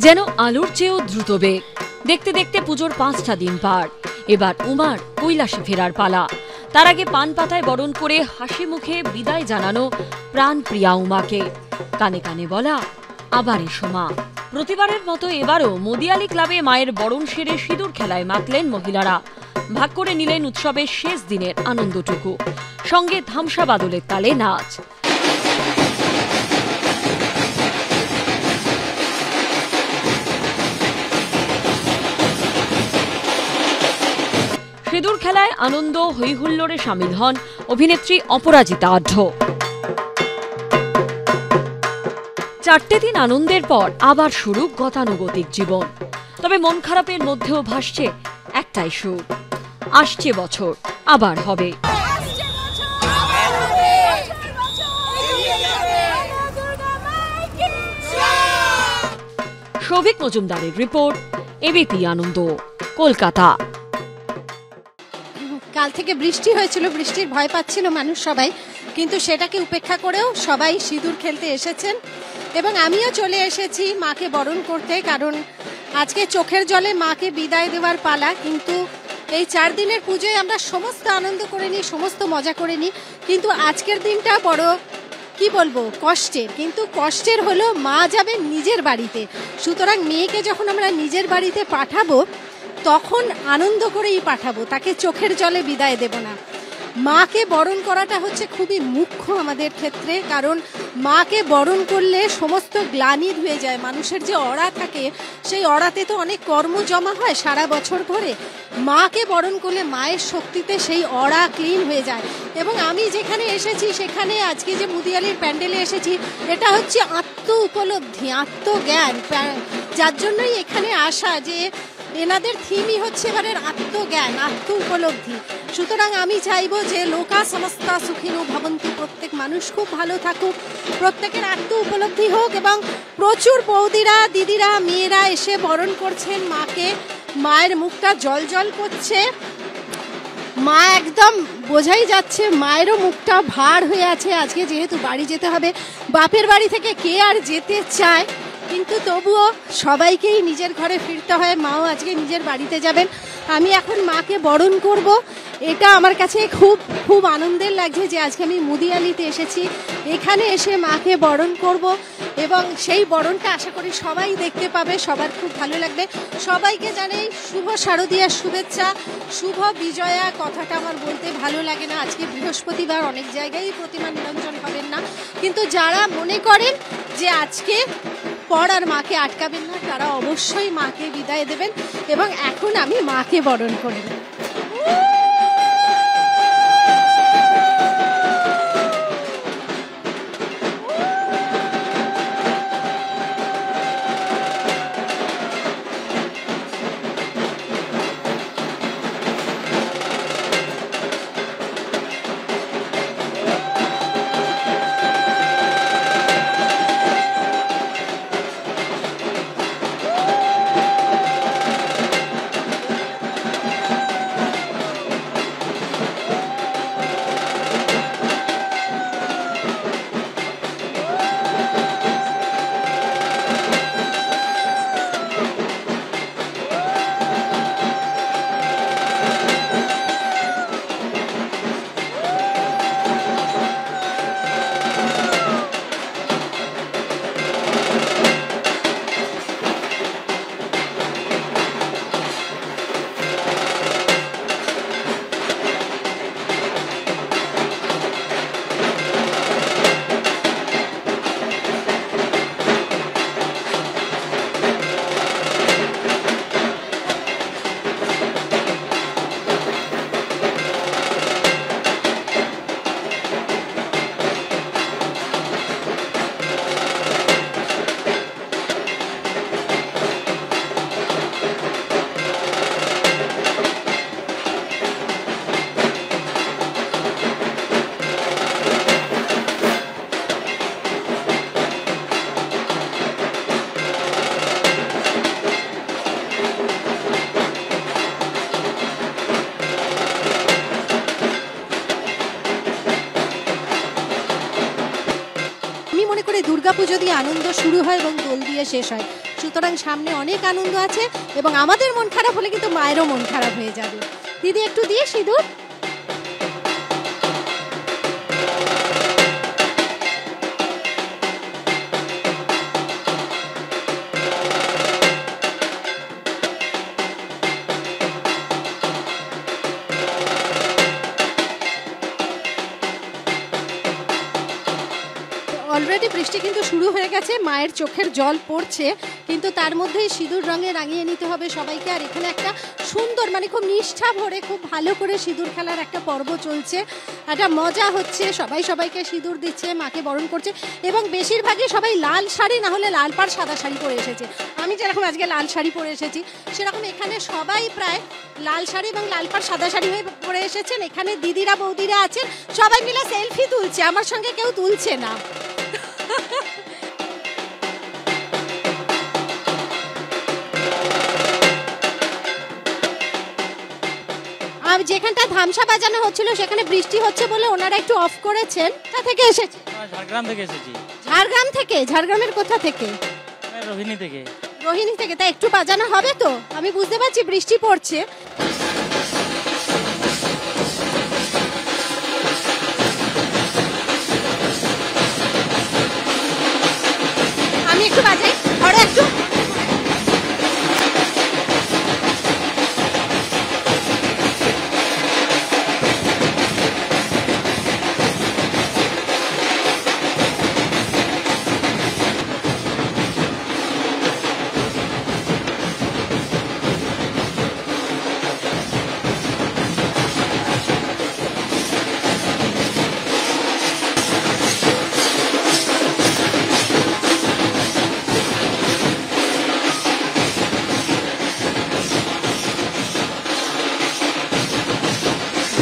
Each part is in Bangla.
যেন আলোর চেয়েও দ্রুত বেগ। দেখতে দেখতে পুজোর 5টা দিন পার। এবার উমার কৈলাসে ফেরার পালা। তার আগে পান পাতায় বরণ করে হাসি মুখে বিদায় জানানো প্রাণ প্রিয়া উমাকে। কানে কানে বলা, আবার এসো মা। প্রতিবারের মতো এবারও মদিয়ালি ক্লাবে মায়ের বরণ সেরে সিঁদুর খেলায় মাতলেন মহিলারা। ভাগ করে নিলেন উৎসবের শেষ দিনের আনন্দটুকু। সঙ্গে ধামসা বাদলের তালে নাচ। সিঁদুর খেলায় আনন্দ হৈহুল্লোড়ে সামিল হন অভিনেত্রী অপরাজিতা আঢ্য। 4টে দিন আনন্দের পর আবার শুরু গতানুগতিক জীবন। তবে মন খারাপের মধ্যেও ভাসছে একটাই সুর, আসছে বছর আবার হবে। সৌভিক মজুমদারের রিপোর্ট, এবিপি আনন্দ, কলকাতা। কাল থেকে বৃষ্টি হয়েছিল, বৃষ্টির ভয় পাচ্ছিল মানুষ সবাই, কিন্তু সেটাকে উপেক্ষা করেও সবাই সিঁদুর খেলতে এসেছেন এবং আমিও চলে এসেছি মাকে বরণ করতে, কারণ আজকে চোখের জলে মাকে বিদায় দেওয়ার পালা। কিন্তু এই 4 দিনের পুজোয় আমরা সমস্ত আনন্দ করে নিই, সমস্ত মজা করে নিই, কিন্তু আজকের দিনটা বড় কি বলবো কষ্টের। কিন্তু কষ্টের হলো মা যাবে নিজের বাড়িতে, সুতরাং মেয়েকে যখন আমরা নিজের বাড়িতে পাঠাবো তখন আনন্দ করেই পাঠাবো, তাকে চোখের জলে বিদায় দেব না। মাকে বরণ করাটা হচ্ছে খুবই মুখ্য আমাদের ক্ষেত্রে, কারণ মাকে বরণ করলে সমস্ত গ্লানি ধুয়ে যায়। মানুষের যে অড়া থাকে সেই অড়াতে তো অনেক কর্ম জমা হয় সারা বছর ধরে। মাকে বরণ করলে মায়ের শক্তিতে সেই অড়া ক্লিন হয়ে যায়। এবং আমি যেখানে এসেছি সেখানে আজকে যে মুদিয়ালির প্যান্ডেলে এসেছি, এটা হচ্ছে আত্ম উপলব্ধি, আত্মজ্ঞান, যার জন্যই এখানে আসা। যে এনাদের থিমই হচ্ছে এবারের আত্মজ্ঞান, আত্ম উপলব্ধি। সুতরাং আমি চাইবো যে লোকা সমস্তা সুখিনো ভবন্তু, প্রত্যেক মানুষ খুব ভালো থাকুক, প্রত্যেকের আত্ম উপলব্ধি হোক এবং প্রচুর বৌদিরা, দিদিরা, মেয়েরা এসে বরণ করছেন মাকে। মায়ের মুখটা জল জল করছে, মা একদম বোঝাই যাচ্ছে মায়েরও মুখটা ভার হয়ে আছে। আজকে যেহেতু বাড়ি যেতে হবে, বাপের বাড়ি থেকে কে আর যেতে চায়, কিন্তু তবুও সবাইকেই নিজের ঘরে ফিরতে হয়। মাও আজকে নিজের বাড়িতে যাবেন। আমি এখন মাকে বরণ করব। এটা আমার কাছে খুব খুব আনন্দের লাগছে যে আজকে আমি মুদিয়ালিতে এসেছি, এখানে এসে মাকে বরণ করব এবং সেই বরণটা আশা করি সবাই দেখতে পাবে, সবার খুব ভালো লাগবে। সবাইকে জানাই শুভ শারদীয়ার শুভেচ্ছা, শুভ বিজয়া। কথাটা আমার বলতে ভালো লাগে না, আজকে বৃহস্পতিবার, অনেক জায়গায় প্রতিমা নিরঞ্জন হবেন না, কিন্তু যারা মনে করেন যে আজকে পর আর মাকে আটকাবেন না, তারা অবশ্যই মাকে বিদায় দেবেন। এবং এখন আমি মাকে বরণ করি। দুর্গাপুজো দিয়ে আনন্দ শুরু হয় এবং দোল দিয়ে শেষ হয়। সুতরাং সামনে অনেক আনন্দ আছে এবং আমাদের মন খারাপ হলে কিন্তু মায়েরও মন খারাপ হয়ে যাবে। দিদি একটু দিয়ে সিঁদুর। অলরেডি বৃষ্টি কিন্তু শুরু হয়ে গেছে, মায়ের চোখের জল পড়ছে, কিন্তু তার মধ্যেই সিঁদুর রঙে রাঙিয়ে নিতে হবে সবাইকে। আর এখানে একটা সুন্দর মানে খুব নিষ্ঠা ভরে খুব ভালো করে সিঁদুর খেলার একটা পর্ব চলছে, একটা মজা হচ্ছে, সবাই সবাইকে সিঁদুর দিচ্ছে, মাকে বরণ করছে এবং বেশিরভাগই সবাই লাল শাড়ি না হলে লাল পাড় সাদা শাড়ি পরে এসেছে। আমি যেরকম আজকে লাল শাড়ি পরে এসেছি সেরকম এখানে সবাই প্রায় লাল শাড়ি এবং লাল পাড় সাদা শাড়ি হয়ে পরে এসেছেন। এখানে দিদিরা বৌদিরা আছেন, সবাই মিলে সেলফি তুলছে, আমার সঙ্গে কেউ তুলছে না। আর যেখানটা ধামসা বাজানো হচ্ছিল সেখানে বৃষ্টি হচ্ছে বলে ওনারা একটু অফ করেছেন। কোথা থেকে এসেছে? ঝাড়গ্রাম থেকে এসেছি। ঝাড়গ্রাম থেকে? ঝাড়গ্রামের কোথা থেকে? রোহিণী থেকে। রোহিণী থেকে। তা একটু বাজানো হবে তো? আমি বুঝতে পারছি বৃষ্টি পড়ছে। আমি একটু বাজাই, ধরো একটু।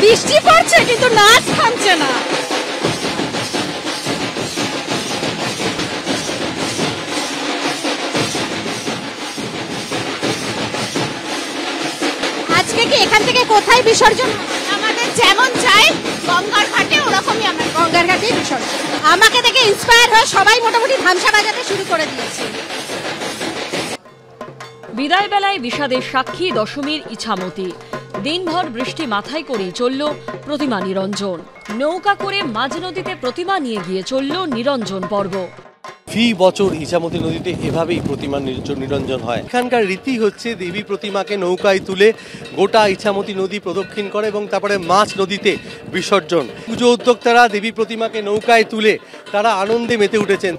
বৃষ্টি পড়ছে কিন্তু নাচ থামছে না। আজকে কি এখান থেকে কোথায় বিসর্জন? আমাদের যেমন চাই গঙ্গার ঘাটে, ওরকমই আমরা গঙ্গার ঘাটে বিসর্জন। আমাকে দেখে ইন্সপায়ার হয়ে সবাই মোটামুটি ধামসা বাজাতে শুরু করে দিয়েছে। বিদায় বেলায় বিষাদের সাক্ষী দশমীর ইছামতি। দিনভর বৃষ্টি মাথায় করেই চলল প্রতিমা নিরঞ্জন। নৌকা করে মাঝ নদীতে প্রতিমা নিয়ে গিয়ে চলল নিরঞ্জন পর্ব। ফি বছর ইছামতি নদীতে এভাবেই প্রতিমা নিরঞ্জন হয়। এখানকার রীতি হচ্ছে দেবী প্রতিমাকে নৌকায় তুলে গোটা ইছামতি নদী প্রদক্ষিণ করে এবং তারপরে মাছ নদীতে বিসর্জন। পুজো উদ্যোক্তারা দেবী প্রতিমাকে নৌকায় তুলে তারা আনন্দে মেতে উঠেছেন।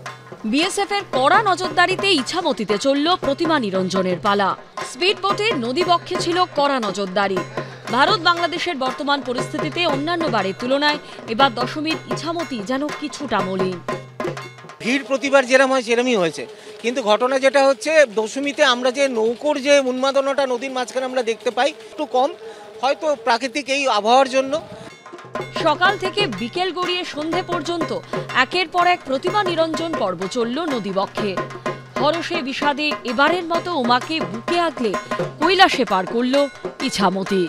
বিএসএফ এর কড়া নজরদারিতে ইছামতিতে চলল প্রতিমা নিরঞ্জনের পালা। স্পিড বোটে নদীবক্ষে ছিল কড়া নজরদারি। ভারত বাংলাদেশের বর্তমান পরিস্থিতিতে অন্যান্য বারের তুলনায় এবার দশমীর ইছামতি যেন কিছুটা মলিন। ভিড় প্রতিবার যেরকম হয় সেরকমই হয়েছে, কিন্তু ঘটনা যেটা হচ্ছে দশমীতে আমরা যে নৌকোর যে উন্মাদনাটা নদীর মাঝখানে আমরা দেখতে পাই একটু কম, হয়তো প্রাকৃতিক এই আবহাওয়ার জন্য। সকাল থেকে বিকেল গড়িয়ে সন্ধে পর্যন্ত একের পর এক প্রতিমা নিরঞ্জন পর্ব চলল নদীবক্ষে। হরষে বিষাদে এবারের মতো উমাকে বুকে আগলে কৈলাসে পার করল ইছামতি।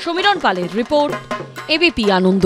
সমীরণ পালের রিপোর্ট, এবিপি আনন্দ।